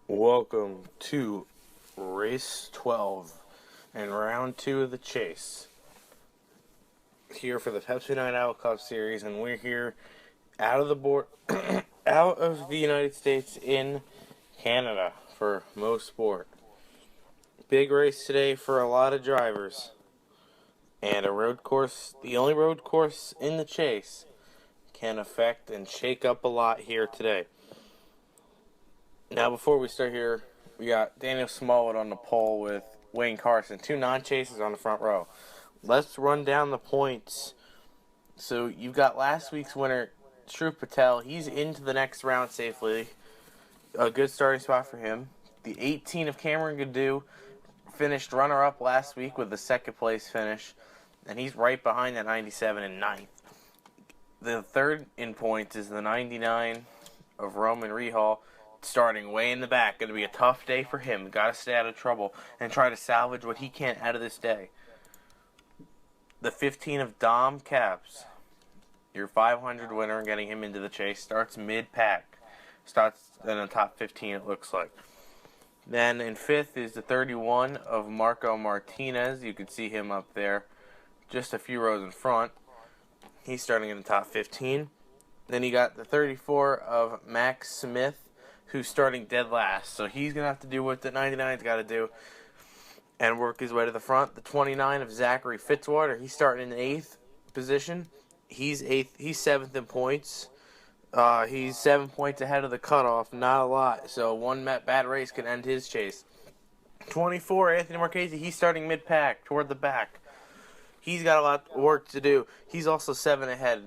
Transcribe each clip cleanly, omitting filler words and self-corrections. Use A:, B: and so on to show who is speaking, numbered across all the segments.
A: Welcome to race 12 and round 2 of the chase. Here for the Pepsi Night Owl Cup Series, and we're here out of the board, out of the United States in Canada for Mosport. Big race today for a lot of drivers, and a road course, the only road course in the chase, can affect and shake up a lot here today. Now, before we start here, we got Daniel Smallwood on the pole with Wayne Carson, two non-chasers on the front row. Let's run down the points. So you've got last week's winner, Shrut Patel. He's into the next round safely. A good starting spot for him. The 18 of Cameron Gaddu finished runner-up last week with the second place finish, and he's right behind that 97 in ninth. The third in points is the 99 of Roman Rehal, starting way in the back. Going to be a tough day for him. Got to stay out of trouble and try to salvage what he can out of this day. The 15 of Dom Caps, your 500 winner, and getting him into the chase, starts mid-pack. Starts in the top 15, it looks like. Then in fifth is the 31 of Marco Martinez. You can see him up there, just a few rows in front. He's starting in the top 15. Then you got the 34 of Max Smith, who's starting dead last. So he's going to have to do what the 99's got to do and work his way to the front. The 29 of Zachary Fitzwater, he's starting in the 8th position. He's 8th. He's 7th in points. He's 7 points ahead of the cutoff. Not a lot. So one bad race could end his chase. 24, Anthony Marchese, he's starting mid-pack toward the back. He's got a lot of work to do. He's also 7 ahead.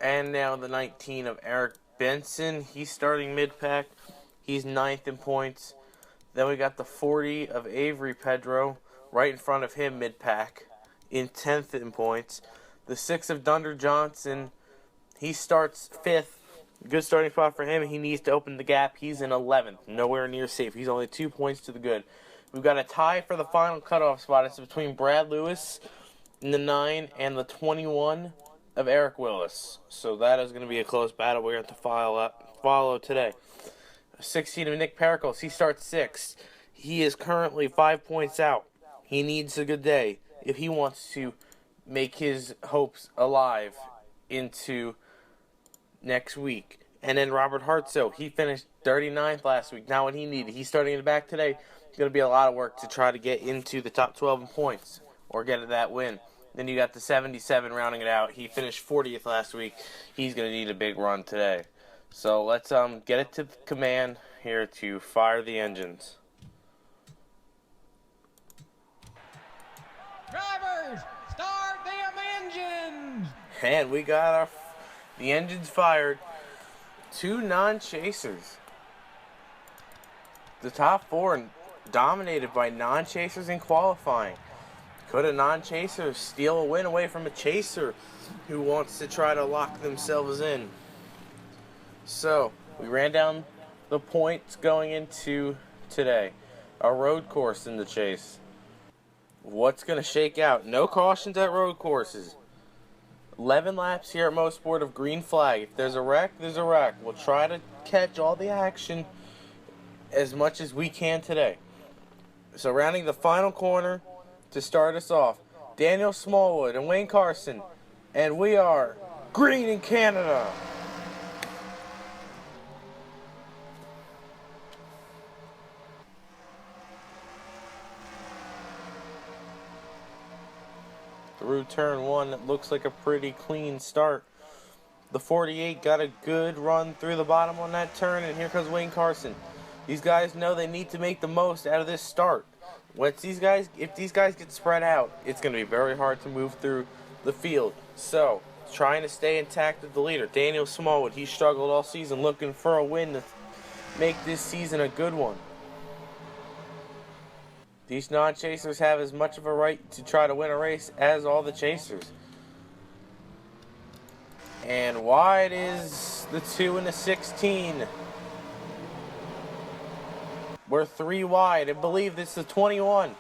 A: And now the 19 of Eric Benson, he's starting mid-pack. He's 9th in points. Then we got the 40 of Avery Pedro right in front of him mid-pack in 10th in points. The 6 of Dunder Johnson, he starts 5th. Good starting spot for him. He needs to open the gap. He's in 11th. Nowhere near safe. He's only 2 points to the good. We've got a tie for the final cutoff spot. It's between Brad Lewis in the 9 and the 21 of Eric Willis. So that is going to be a close battle we're going to follow today. 16 of Nick Pericles. He starts 6th. He is currently 5 points out. He needs a good day if he wants to make his hopes alive into next week. And then Robert Hartsoe, he finished 39th last week. Not what he needed. He's starting in the back today. It's going to be a lot of work to try to get into the top 12 in points or get that win. Then you got the 77 rounding it out. He finished 40th last week. He's going to need a big run today. So let's get it to the command here to fire the engines.
B: Drivers, start them engines!
A: And we got the engines fired. 2 non-chasers. The top 4 dominated by non-chasers in qualifying. Could a non-chaser steal a win away from a chaser who wants to try to lock themselves in? So, we ran down the points going into today. A road course in the chase. What's going to shake out? No cautions at road courses. 11 laps here at Mosport of green flag. If there's a wreck, there's a wreck. We'll try to catch all the action as much as we can today. So, rounding the final corner to start us off, Daniel Smallwood and Wayne Carson, and we are green in Canada. Through turn 1, it looks like a pretty clean start. The 48 got a good run through the bottom on that turn, and here comes Wayne Carson. These guys know they need to make the most out of this start. If these guys get spread out, it's going to be very hard to move through the field. So, trying to stay intact with the leader, Daniel Smallwood. He struggled all season looking for a win to make this season a good one. These non-chasers have as much of a right to try to win a race as all the chasers. And wide is the 2 and the 16. We're 3 wide. I believe this is the 21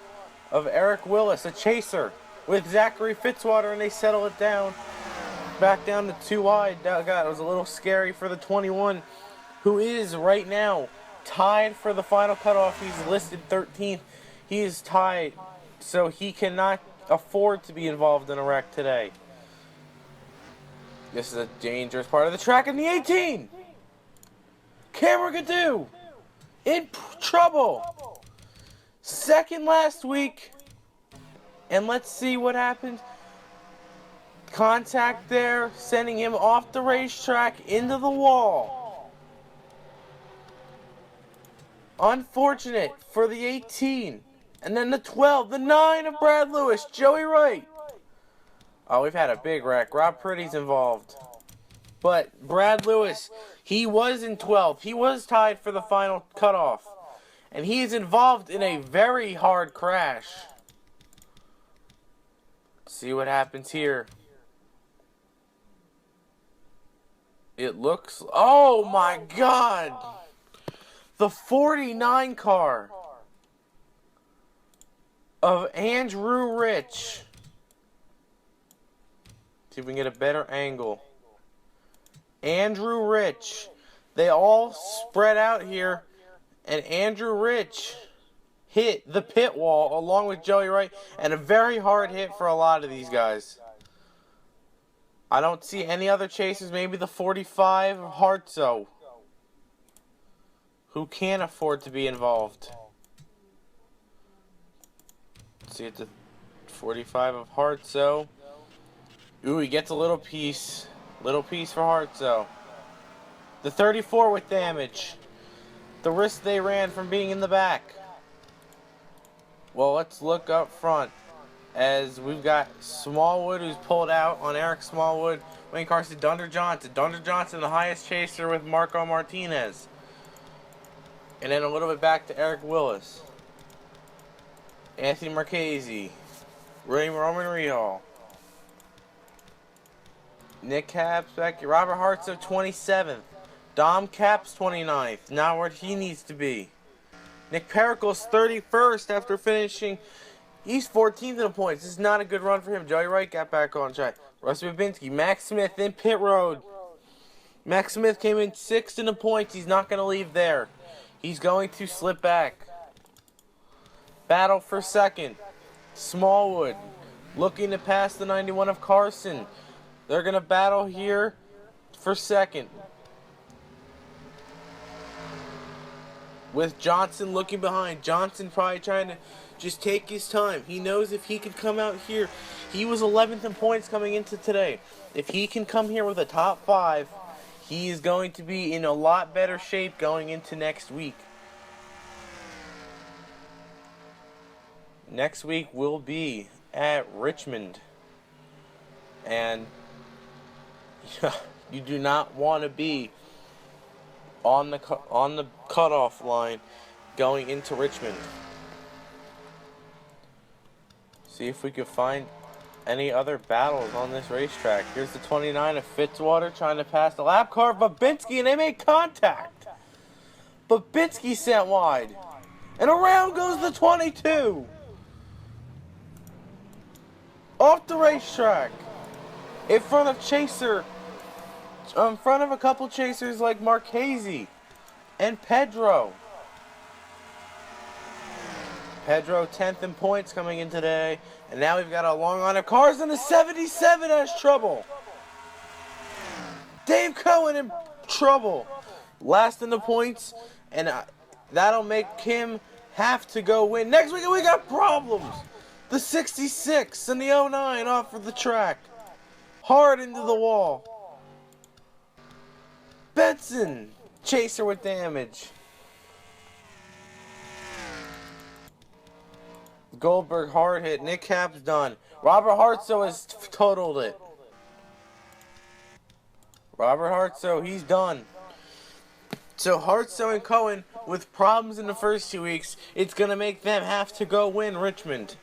A: of Eric Willis, a chaser, with Zachary Fitzwater, and they settle it down. Back down to 2 wide. God, it was a little scary for the 21, who is right now tied for the final cutoff. He's listed 13th. He is tied, so he cannot afford to be involved in a wreck today. This is a dangerous part of the track in the 18. Cameron Gadoo in trouble. Second last week. And let's see what happened. Contact there, sending him off the racetrack into the wall. Unfortunate for the 18. And then the 12, the 9 of Brad Lewis, Joey Wright. Oh, we've had a big wreck. Rob Pretty's involved. But Brad Lewis, he was in 12th. He was tied for the final cutoff. And he is involved in a very hard crash. See what happens here. It looks... Oh my God! The 49 car of Andrew Rich. See if we can get a better angle. Andrew Rich. They all spread out here, and Andrew Rich hit the pit wall along with Joey Wright, and a very hard hit for a lot of these guys. I don't see any other chasers, maybe the 45 of Hartso, who can't afford to be involved. Let's see, it's the 45 of Hartso. Ooh, he gets a little piece. Little piece for Hartso. The 34 with damage. The risk they ran from being in the back. Well, let's look up front, as we've got Smallwood, who's pulled out on Eric Smallwood. Wayne Carson, Dunder Johnson. Dunder Johnson, the highest chaser with Marco Martinez. And then a little bit back to Eric Willis. Anthony Marchese. Roman Rehal. Nick Capps back here. Robert Hartso, 27th. Dom Capps, 29th. Not where he needs to be. Nick Pericles, 31st after finishing. He's 14th in the points. This is not a good run for him. Joey Wright got back on track. Russ Babinski. Max Smith in pit road. Max Smith came in 6th in the points. He's not going to leave there. He's going to slip back. Battle for second. Smallwood looking to pass the 91 of Carson. They're going to battle here for second. With Johnson looking behind. Johnson probably trying to just take his time. He knows if he could come out here. He was 11th in points coming into today. If he can come here with a top 5, he is going to be in a lot better shape going into next week. Next week will be at Richmond. And you do not want to be on the cutoff line going into Richmond. See if we can find any other battles on this racetrack. Here's the 29 of Fitzwater trying to pass the lap car of Babinski, and they make contact. Babinski sent wide. And around goes the 22. Off the racetrack. In front of a couple chasers like Marchese and Pedro. Pedro 10th in points coming in today. And now we've got a long line of cars, and the 77 has trouble. Dave Cohen in trouble. Last in the points, and that'll make him have to go win. Next week we got problems. The 66 and the 09 off of the track. Hard into the wall. Benson, chaser with damage. Goldberg hard hit. Nick Capps done. Robert Hartso has totaled it. Robert Hartso, he's done. So Hartso and Cohen with problems in the first 2 weeks, it's going to make them have to go win Richmond.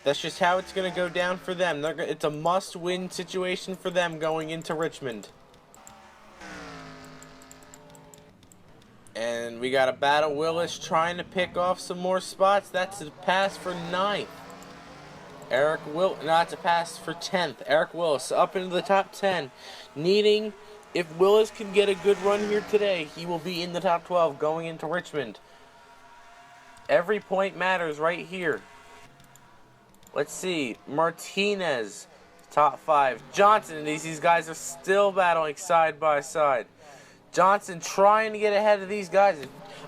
A: That's just how it's going to go down for them. It's a must-win situation for them going into Richmond. And we got a battle. Willis trying to pick off some more spots. That's a pass for 9th. That's a pass for 10th. Eric Willis up into the top 10. Needing If Willis can get a good run here today, he will be in the top 12 going into Richmond. Every point matters right here. Let's see. Martinez, top 5. Johnson, these guys are still battling side by side. Johnson trying to get ahead of these guys.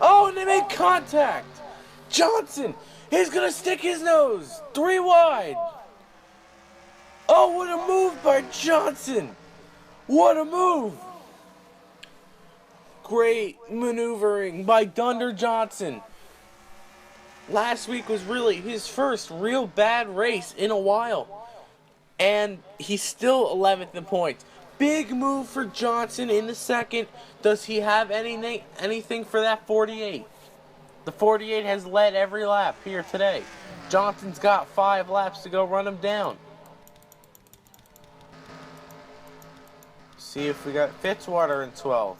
A: Oh, and they made contact. Johnson, he's going to stick his nose. 3 wide. Oh, what a move by Johnson. What a move. Great maneuvering by Dunder Johnson. Last week was really his first real bad race in a while. And he's still 11th in points. Big move for Johnson in the second. Does he have anything for that 48? The 48 has led every lap here today. Johnson's got 5 laps to go run him down. See if we got Fitzwater in 12th.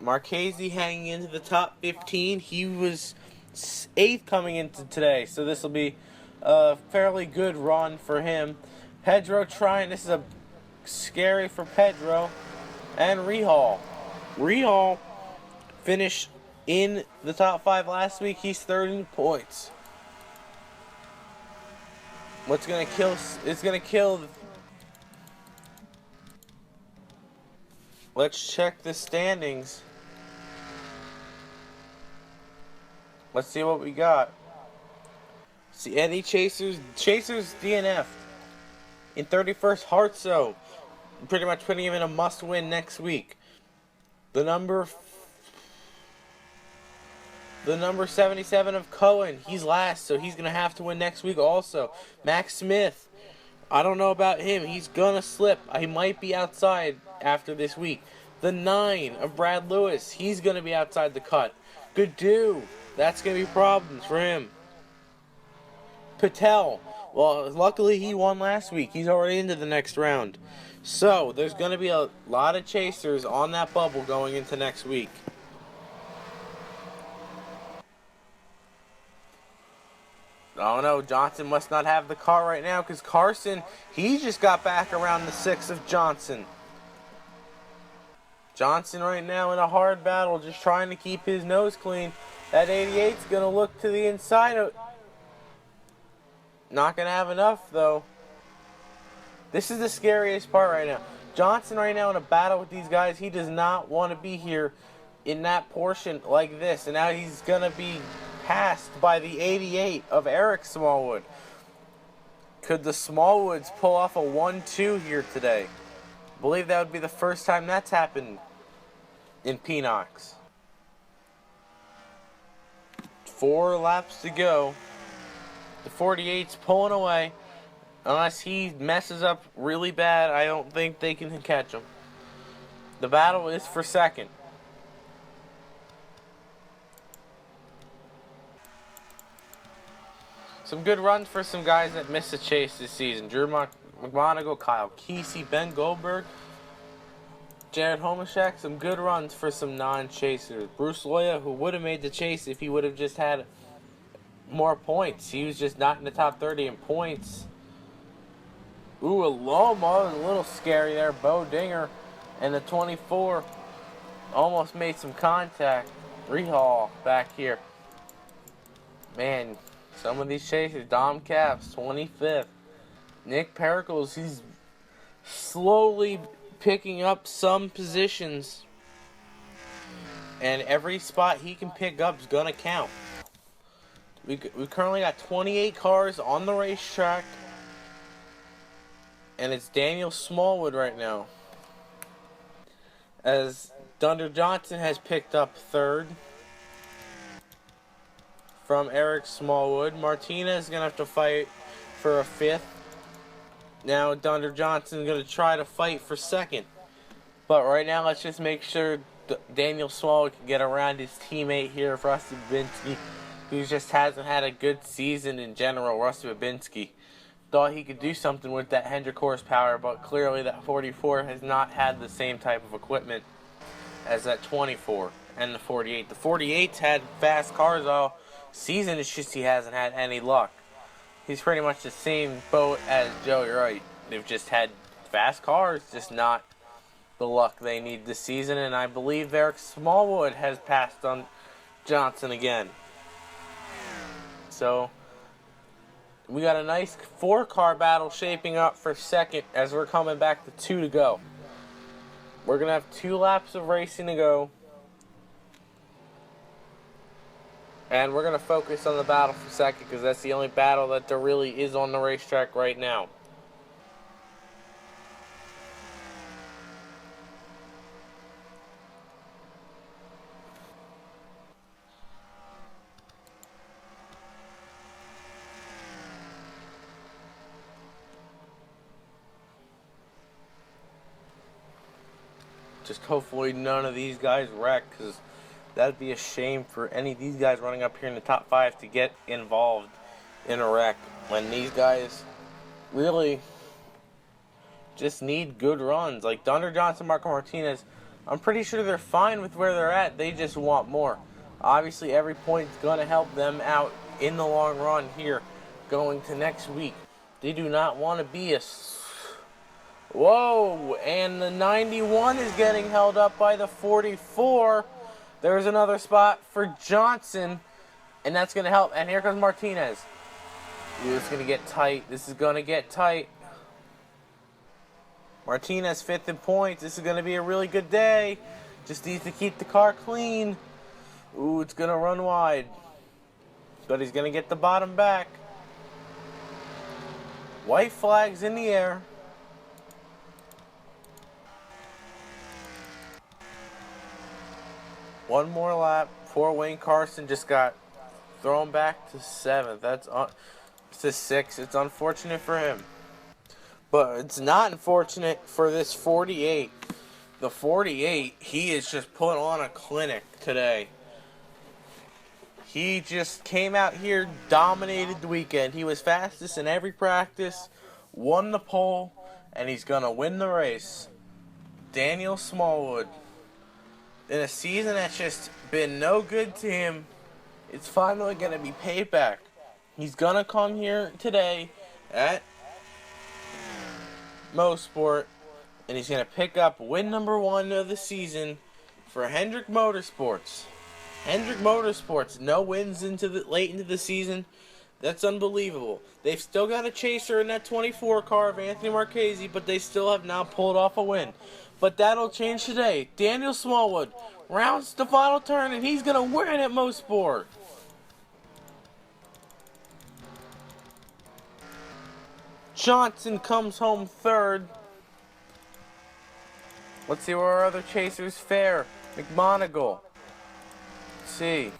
A: Marchese hanging into the top 15. He was 8th coming into today, so this will be a fairly good run for him. Pedro trying. This is a scary for Pedro. And Rehal. Rehal finished in the top 5 last week. He's 30 points. What's going to kill? It's going to kill. Let's check the standings. Let's see what we got. See, Eddie Chasers DNF. In 31st, Hartso. Pretty much putting him in a must-win next week. The number 77 of Cohen, he's last, so he's going to have to win next week also. Max Smith, I don't know about him. He's going to slip. He might be outside after this week. The 9 of Brad Lewis, he's going to be outside the cut. Gadu, that's going to be problems for him. Patel, well, luckily he won last week. He's already into the next round. So, there's going to be a lot of chasers on that bubble going into next week. Oh no, Johnson must not have the car right now because Carson, he just got back around the 6 of Johnson. Johnson right now in a hard battle, just trying to keep his nose clean. That 88's going to look to the inside of... Not going to have enough, though. This is the scariest part right now. Johnson right now in a battle with these guys. He does not want to be here in that portion like this. And now he's going to be passed by the 88 of Eric Smallwood. Could the Smallwoods pull off a 1-2 here today? I believe that would be the first time that's happened in PNOCS. 4 laps to go. The 48's pulling away. Unless he messes up really bad, I don't think they can catch him. The battle is for second. Some good runs for some guys that missed the chase this season. Drew McMonagle, Kyle Kesey, Ben Goldberg, Jared Homashek. Some good runs for some non-chasers. Bruce Loya, who would have made the chase if he would have just had more points. He was just not in the top 30 in points. Ooh, a Loma, a little scary there. Bo Dinger and the 24 almost made some contact. Rehal back here. Man, some of these chasers. Dom Caps, 25th. Nick Pericles, he's slowly picking up some positions. And every spot he can pick up is going to count. We currently got 28 cars on the racetrack. And it's Daniel Smallwood right now. As Dunder Johnson has picked up 3rd. From Eric Smallwood. Martinez is going to have to fight for a 5th. Now Dunder Johnson is going to try to fight for 2nd. But right now let's just make sure Daniel Smallwood can get around his teammate here, Rusty Babinski, who just hasn't had a good season in general. Rusty Babinski thought he could do something with that Hendrick horsepower, but clearly that 44 has not had the same type of equipment as that 24 and the 48. The 48's had fast cars all season, it's just he hasn't had any luck. He's pretty much the same boat as Joey Wright. They've just had fast cars, just not the luck they need this season, and I believe Eric Smallwood has passed on Johnson again. So we got a nice 4-car battle shaping up for second as we're coming back to 2 to go. We're going to have 2 laps of racing to go. And we're going to focus on the battle for second because that's the only battle that there really is on the racetrack right now. Just hopefully none of these guys wreck, because that'd be a shame for any of these guys running up here in the top 5 to get involved in a wreck when these guys really just need good runs. Like Thunder Johnson, Marco Martinez, I'm pretty sure they're fine with where they're at. They just want more. Obviously, every point's going to help them out in the long run here going to next week. They do not want to be a... Whoa, and the 91 is getting held up by the 44. There's another spot for Johnson, and that's going to help. And here comes Martinez. Ooh, it's going to get tight. This is going to get tight. Martinez 5th in points. This is going to be a really good day. Just needs to keep the car clean. Ooh, it's going to run wide. But he's going to get the bottom back. White flags in the air. One more lap before Wayne Carson just got thrown back to 7th. That's to 6th. It's unfortunate for him. But it's not unfortunate for this 48. The 48, he is just put on a clinic today. He just came out here, dominated the weekend. He was fastest in every practice, won the pole, and he's going to win the race. Daniel Smallwood. In a season that's just been no good to him, it's finally going to be paid back. He's going to come here today at Mosport, and he's going to pick up win number 1 of the season for Hendrick Motorsports. Hendrick Motorsports, no wins late into the season. That's unbelievable. They've still got a chaser in that 24 car of Anthony Marchese, but they still have not pulled off a win. But that'll change today. Daniel Smallwood rounds the final turn, and he's going to win at Mosport. Johnson comes home 3rd. Let's see where our other chasers fare. McMonigal. Let's see.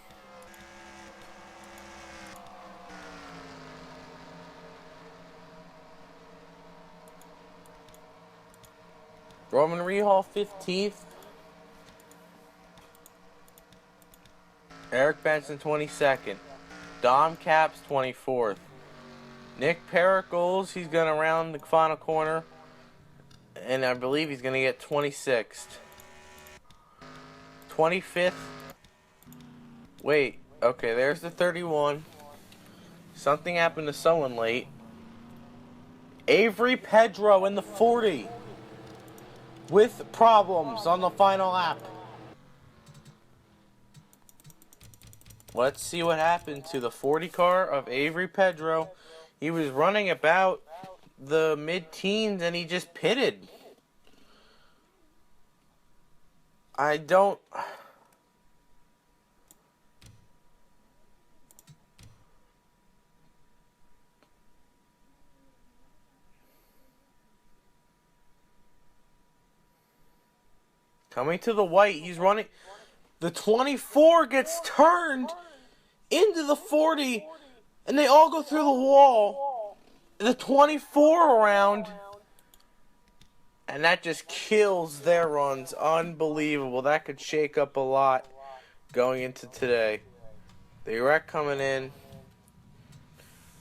A: Roman Rehal 15th. Eric Benson 22nd. Dom Capps 24th. Nick Pericles, he's going to round the final corner. And I believe he's going to get 26th. 25th. Wait, okay, there's the 31. Something happened to someone late. Avery Pedro in the 40. With problems on the final lap. Let's see what happened to the 40 car of Avery Pedro. He was running about the mid-teens and he just pitted. I don't... Coming to the white, he's running. The 24 gets turned into the 40, and they all go through the wall. The 24 around, and that just kills their runs. Unbelievable. That could shake up a lot going into today. The wreck coming in.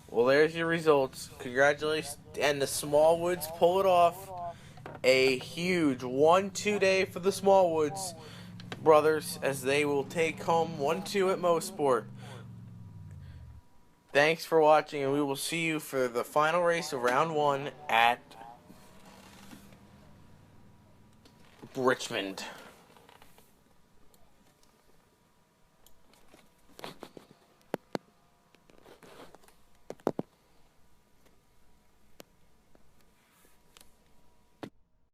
A: Well, there's your results. Congratulations. And the Smallwoods pull it off. A huge 1-2 day for the Smallwoods brothers as they will take home 1-2 at Mosport. Thanks for watching, and we will see you for the final race of round 1 at Richmond.